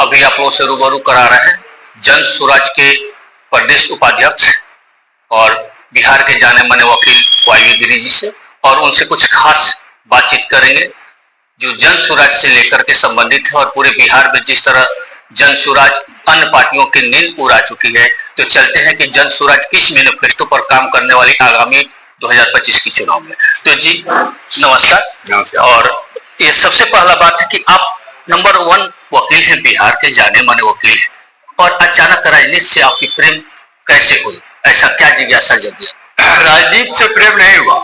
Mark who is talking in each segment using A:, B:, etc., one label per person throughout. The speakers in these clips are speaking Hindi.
A: अभी आप लोगों से रूबरू करा रहे हैं जन स्वराज के प्रदेश उपाध्यक्ष और बिहार के जाने माने वकील वाई गिरी जी से, और उनसे कुछ खास बातचीत करेंगे जो जन स्वराज से लेकर के संबंधित है। और पूरे बिहार में जिस तरह जन स्वराज अन्य पार्टियों की नींद पूरा चुकी है, तो चलते हैं कि जन स्वराज किस मैनिफेस्टो पर काम करने वाली आगामी 2025 की चुनाव में। तो जी नमस्कार। और ये सबसे पहला बात है कि आप नंबर 1 वकील हैं, बिहार के जाने माने वकील हैं, और अचानक राजनीति से आपकी प्रेम कैसे हुई? ऐसा क्या जिज्ञासा जगी?
B: राजनीति से प्रेम नहीं हुआ,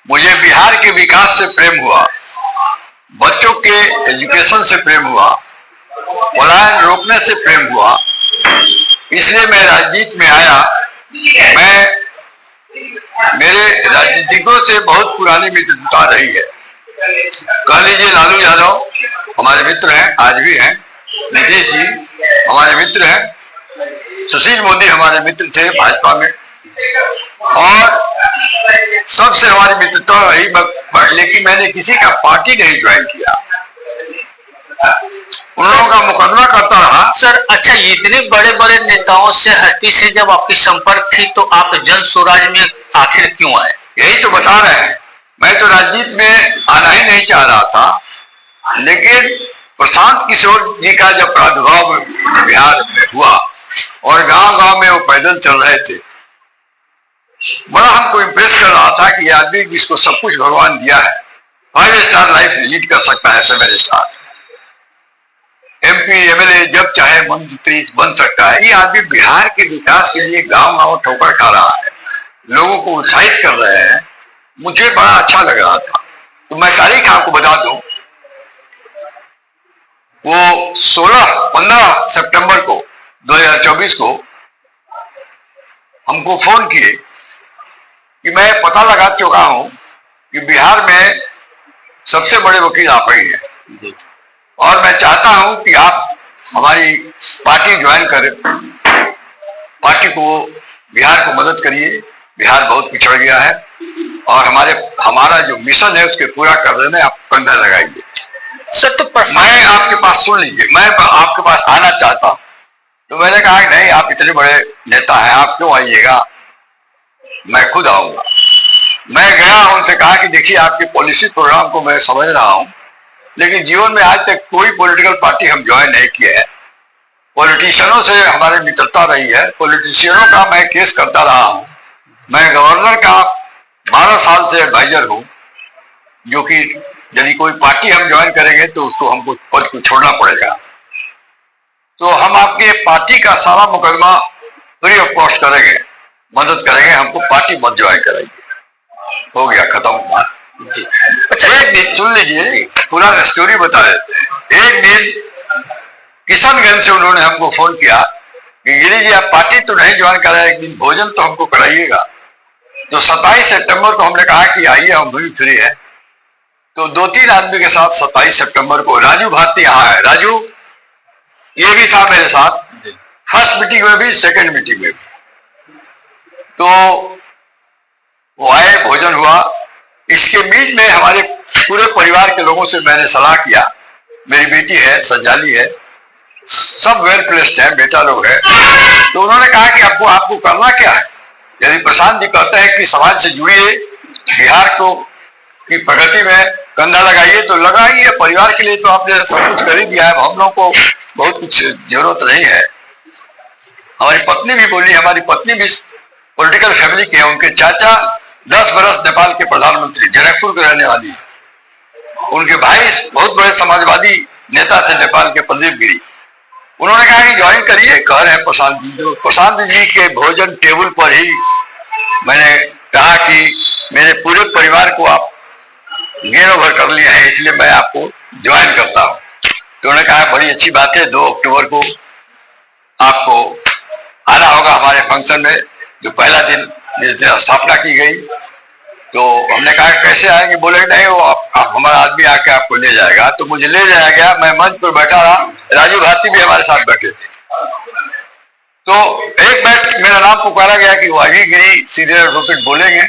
B: मुझे बिहार के विकास से प्रेम हुआ, बच्चों के एजुकेशन से प्रेम हुआ, पलायन रोकने से प्रेम हुआ, इसलिए मैं राजनीति में आया। मैं मेरे राजनीतिकों से बहुत पुरानी मित्रता रही है। कह लीजिए लालू यादव हमारे मित्र हैं, आज भी हैं, नीतीश जी हमारे मित्र हैं, सुशील मोदी हमारे मित्र थे भाजपा में, और सबसे हमारी मित्रता रही। लेकिन मैंने किसी का पार्टी नहीं ज्वाइन किया, उन लोगों का मुकदमा करता रहा।
A: सर अच्छा, इतने बड़े बड़े नेताओं से हस्ती से जब आपकी संपर्क थी तो आप जन स्वराज में आखिर क्यों आए?
B: यही तो बता रहे हैं, मैं तो राजनीति में आना ही नहीं चाह रहा था, लेकिन प्रशांत किशोर जी का जब प्रादुर्भाव बिहार में हुआ और गांव गांव में वो पैदल चल रहे थे, बड़ा हमको इम्प्रेस कर रहा था कि आदमी जिसको सब कुछ भगवान दिया है, 5 स्टार लाइफ लीड कर सकता है, 7 स्टार, MP MLA जब चाहे मंत्री बन सकता है। ये आदमी बिहार के विकास के लिए गांव गांव ठोकर खा रहा है, लोगों को उत्साहित कर रहे हैं, मुझे बड़ा अच्छा लग रहा था। तो मैं तारीख आपको बता दूं, वो 15 सितंबर को 2024 को हमको फोन किए कि मैं पता लगा चुका हूं कि बिहार में सबसे बड़े वकील आप ही हैं, और मैं चाहता हूं कि आप हमारी पार्टी ज्वाइन करें, पार्टी को, बिहार को मदद करिए। बिहार बहुत पिछड़ गया है और हमारा जो मिशन है उसके पूरा करने में आप कंधा लगाइए।
A: सर तो
B: मैं आपके पास, सुन लीजिए, मैं आपके पास आना चाहता हूं। तो मैंने कहा नहीं, आप इतने बड़े नेता हैं, आप क्यों आइएगा, मैं खुद आऊंगा। मैं गया, उनसे कहा कि देखिए आपके पॉलिसी प्रोग्राम को मैं समझ रहा हूं, लेकिन जीवन में आज तक कोई पॉलिटिकल पार्टी हम ज्वाइन नहीं किए हैं। पॉलिटिशियनों से हमारी मित्रता रही है, पॉलिटिशियनों का मैं केस करता रहा हूं। मैं गवर्नर का 12 साल से एडवाइजर हूं, जो कि यदि कोई पार्टी हम ज्वाइन करेंगे तो उसको हमको पद को छोड़ना पड़ेगा। तो हम आपके पार्टी का सारा मुकदमा फ्री ऑफ कॉस्ट करेंगे, मदद करेंगे, हमको पार्टी मत ज्वाइन कराइए। हो गया, खत्म हुआ जी। अच्छा, एक दिन सुन लीजिए, पूरा स्टोरी बता देते हैं। एक दिन किशनगंज से उन्होंने हमको फोन किया कि गिरी जी आप पार्टी तो नहीं ज्वाइन कराए, एक दिन भोजन तो हमको कराइएगा। तो 27 सितंबर को हमने कहा कि आइए, हम भी फ्री है। तो 2-3 आदमी के साथ 27 सितंबर को राजू भारती यहाँ है, राजू ये भी था मेरे साथ, फर्स्ट मीटिंग में भी, सेकंड मीटिंग में भी। तो वो आए, भोजन हुआ। इसके बीच में हमारे पूरे परिवार के लोगों से मैंने सलाह किया, मेरी बेटी है, संजाली है, सब वेल प्लेस्ड है, बेटा लोग है। तो उन्होंने कहा कि आपको करना क्या है, यदि प्रशांत जी कहते हैं कि समाज से जुड़िए, बिहार को की प्रगति में कंधा लगाइए तो लगाइए, परिवार के लिए तो आपने सब कुछ कर ही दिया है, हम लोग को बहुत कुछ जरूरत नहीं है। हमारी पत्नी भी बोली, हमारी पत्नी भी पॉलिटिकल फैमिली की है, उनके चाचा 10 बरस नेपाल के प्रधानमंत्री, जनकपुर के रहने वाली है। उनके भाई बहुत बड़े समाजवादी नेता थे नेपाल के, प्रदीप गिरी। उन्होंने कहा कि ज्वाइन करिए, कह रहे हैं प्रशांत जी। प्रशांत जी के भोजन टेबल पर ही मैंने कहा कि मेरे पूरे परिवार को आप गेन ओवर कर लिए हैं, इसलिए मैं आपको ज्वाइन करता हूं। तो उन्होंने कहा बड़ी अच्छी बात है, 2 अक्टूबर को आपको आना होगा हमारे फंक्शन में, जो पहला दिन जिस दिन स्थापना की गई। तो हमने कहा कैसे आएंगे, बोले नहीं वो हमारा आदमी आके आपको ले जाएगा। तो मुझे ले जाया गया, मैं मंच पर बैठा रहा, राजू भारती भी हमारे साथ बैठे थे। तो एक बैठ मेरा नाम पुकारा गया कि वाई गिरी सीनियर एडवोकेट बोलेंगे।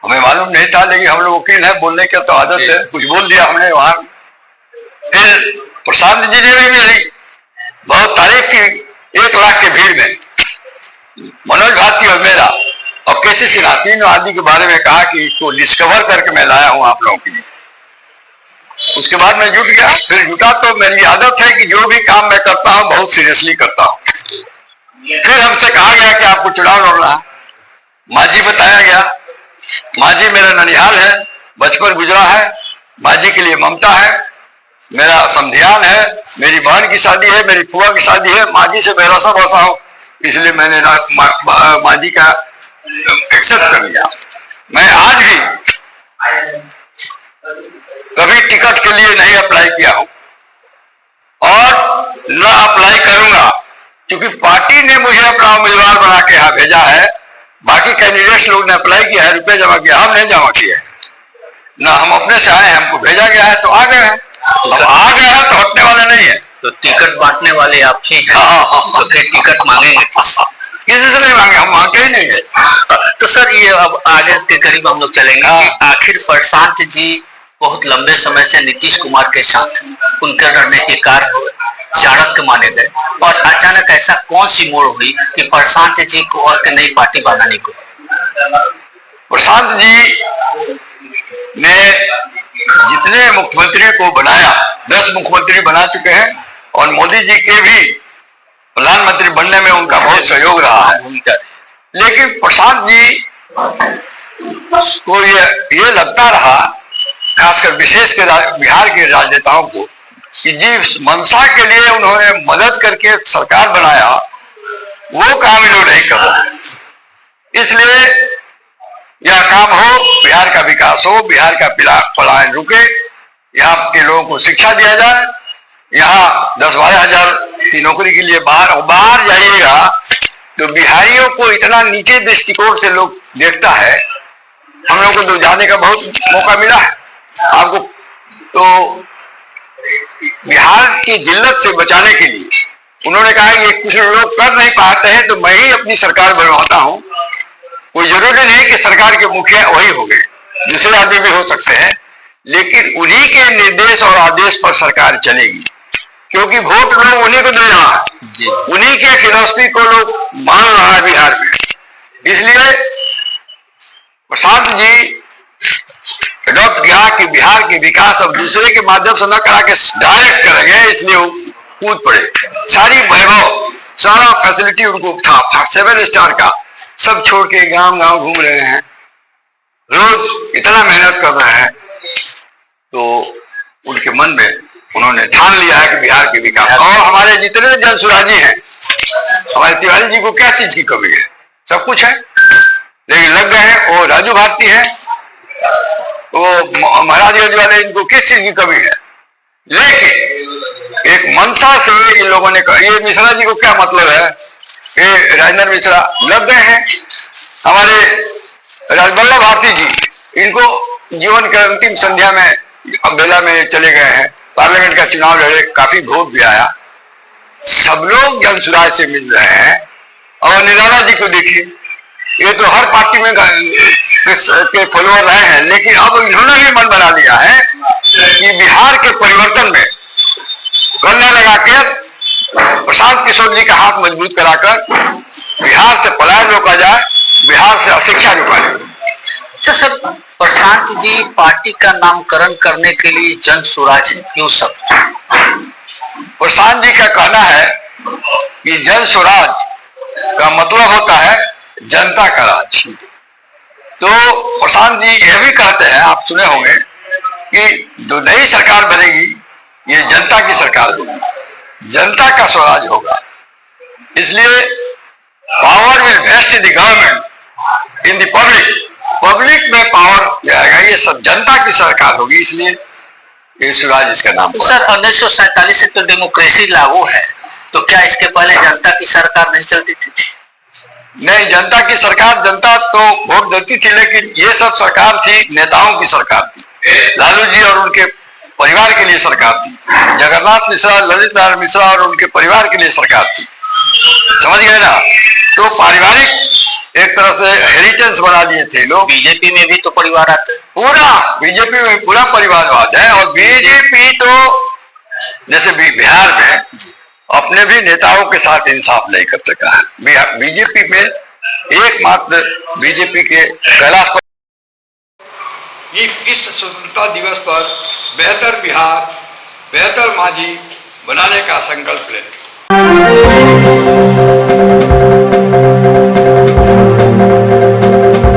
B: हमें मालूम नहीं था, लेकिन हम लोग वकील है, बोलने की तो आदत है, कुछ बोल दिया हमने वहां। फिर प्रशांत जी ने भी मेरी बहुत तारीफ की 1 लाख की भीड़ में, मनोज भारती और मेरा और केसी सिन्हा तीनों आदि के बारे में कहा कि इसको डिस्कवर करके मैं लाया हूं आप लोगों के लिए। उसके बाद मैं जुट गया। फिर जुटा तो मेरी आदत है कि जो भी काम मैं करता हूं बहुत सीरियसली करता हूं। फिर हमसे कहा गया कि आपको चुनाव लड़ना है। मांझी बताया गया, मांझी मेरा ननिहाल है, बचपन गुजरा है, मांझी के लिए ममता है, मेरा समधियान है, मेरी बहन की शादी है, मेरी फुआ की शादी है, मांझी से मैं रसा बसा हूं, इसलिए मैंने मांझी का एक्सेप्ट कर लिया। मैं आज भी कभी टिकट के लिए नहीं अप्लाई किया हूं और न अप्लाई करूंगा, क्योंकि पार्टी ने मुझे अपना उम्मीदवार बना के यहाँ भेजा है। बाकी कैंडिडेट्स लोग ने अप्लाई किया है, रुपये जमा किया, हम नहीं जमा किए हैं, ना हम अपने से आए हैं, हमको भेजा गया है तो आ गए हैं। अब आ गए हैं तो हटने वाले नहीं है।
A: तो टिकट बांटने वाले आप ही हैं। तो फिर टिकट मांगेंगे
B: किसी से नहीं मांगे, हम मांगते ही नहीं है।
A: तो सर ये अब आगे के करीब हम लोग चलेंगे कि आखिर प्रशांत जी बहुत लंबे समय से नीतीश कुमार के साथ उनके रणनीतिकार हुए, चाणक्य माने गए, और अचानक ऐसा कौन सी मोड़ हुई कि प्रशांत जी को और नई पार्टी बनाने को?
B: प्रशांत जी ने जितने मुख्यमंत्री को बनाया, 10 मुख्यमंत्री बना चुके हैं और मोदी जी के भी प्रधानमंत्री बनने में उनका बहुत सहयोग रहा है। लेकिन प्रशांत जी को ये लगता रहा, खासकर विशेष के बिहार के राजनेताओं को, कि जिस मंशा के लिए उन्होंने मदद करके सरकार बनाया वो काम इन लोग नहीं कर रहे। इसलिए यह काम हो, बिहार का विकास हो, बिहार का पलायन रुके, यहाँ के लोगों को शिक्षा दिया जाए, यहाँ 10-12 हजार की नौकरी के लिए बाहर जाइएगा तो बिहारियों को इतना नीचे दृष्टिकोण से लोग देखता है। हम लोगों को तो जाने का बहुत मौका मिला है आपको। तो बिहार की जिल्लत से बचाने के लिए उन्होंने कहा कि कुछ लोग कर नहीं पाते हैं तो मैं ही अपनी सरकार बनवाता हूं। कोई जरूरी नहीं कि सरकार के मुखिया वही हो गए, दूसरे आदमी भी हो सकते हैं, लेकिन उन्हीं के निर्देश और आदेश पर सरकार चलेगी, क्योंकि वोट लोग उन्हीं को दे रहा है, उन्हीं के फिलॉसफी को लोग मान रहा है बिहार में। इसलिए प्रशांत जी अडॉप्ट किया कि बिहार के विकास अब दूसरे के माध्यम से न करा के डायरेक्ट करेंगे, इसलिए वो कूद पड़े। सारी वैभव, सारा फैसिलिटी उनको था 7 स्टार का, सब छोड़ के गांव-गांव घूम रहे हैं, रोज इतना मेहनत कर रहे हैं। तो उनके मन में उन्होंने ठान लिया है कि बिहार के विकास, और हमारे जितने जनसुराजी हैं, हमारे तिवारी जी को क्या चीज की कमी है? सब कुछ है, लेकिन लग गए हैं। वो राजू भारती है, वो महाराजगंज वाले, इनको किस चीज की कमी है? लेकिन एक मनसा से इन लोगों ने कहा, ये मिश्रा जी को क्या मतलब है? ये राजेंद्र मिश्रा लग गए हैं। हमारे राजवल्लभ भारती जी, इनको जीवन के अंतिम संध्या में बेला में चले गए हैं, पार्लियामेंट का चुनाव लड़े, काफी वोट भी आया। सब लोग जनसुराज से मिल रहे हैं। और निराला जी को देखिए, ये तो हर पार्टी में के फॉलोअर रहे हैं, लेकिन अब इन्होंने भी मन बना लिया है कि बिहार के परिवर्तन में गन्ना लगा के प्रशांत किशोर जी का हाथ मजबूत कराकर बिहार से पलायन रोका जाए, बिहार से अशिक्षा रोका जाए।
A: अच्छा सर, प्रशांत जी पार्टी का नामकरण करने के लिए जन स्वराज क्यों शब्द?
B: प्रशांत जी का कहना है कि जन स्वराज का मतलब होता है जनता का राज। तो प्रशांत जी यह भी कहते हैं, आप सुने होंगे, कि जो नई सरकार बनेगी ये जनता की सरकार होगी, जनता का स्वराज होगा। इसलिए power will vest in the government in the public, public में पावर जाएगा, ये सब जनता की सरकार होगी, इसलिए ये स्वराज इसका नाम।
A: तो सर 1947 से तो डेमोक्रेसी लागू है, तो क्या इसके पहले जनता की सरकार नहीं चलती थी?
B: नहीं, जनता की सरकार, जनता तो वोट देती थी, लेकिन ये सब सरकार थी नेताओं की सरकार थी। लालू जी और उनके परिवार के लिए सरकार थी, जगन्नाथ मिश्रा, ललित नारायण मिश्रा और उनके परिवार के लिए सरकार थी। समझ गए ना? तो पारिवारिक एक तरह से हेरिटेज बना दिए थे लोग।
A: बीजेपी में भी तो परिवार आते हैं,
B: पूरा बीजेपी में पूरा परिवारवाद है। और बीजेपी तो जैसे बिहार में अपने भी नेताओं के साथ इंसाफ नहीं कर सका है। बीजेपी में एकमात्र बीजेपी के कैलाश पर
C: इस स्वतंत्रता दिवस पर बेहतर बिहार, बेहतर मांझी बनाने का संकल्प लें।